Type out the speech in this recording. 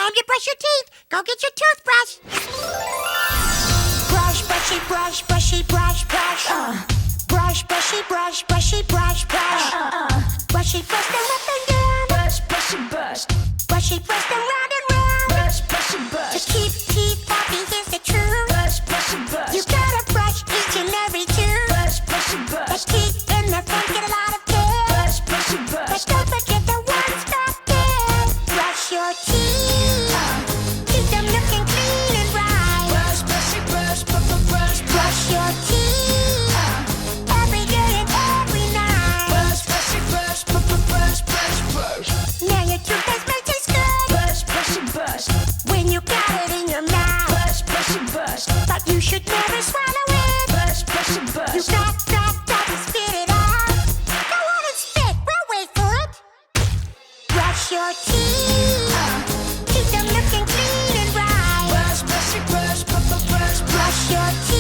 time to brush your teeth. Go get your toothbrush. Brush, brushy, brush, brushy, brush, brush. Brush, brushy, brush, brushy, brush, brush. Brushy first and up and down. Brush, brushy, brush. Brushy first and round and round. Brush, brushy, brush. To keep teeth happy, here's the truth. Brush, brushy, brush. You gotta brush each and every tooth. Brush, brushy, The brush. teeth in the front get a lot of care. Brush, brushy, But brush. don't forget the ones back there. Brush your teeth. Keep them looking clean and bright. Brush, brushy, brush, brush. Brush your teeth. Every day and every night. Brush, brushy, brush, brush. Now your toothpaste may taste good Brush, brushy, brush. when you got it in your mouth. Brush, brushy, brush. But you should never swallow it. Brush, brushy, You brush. got to spit it out. Go on and spit. We'll wait for it. Brush your teeth. Keep them looking clean and bright. Brush, brushy, brush. Brush your teeth.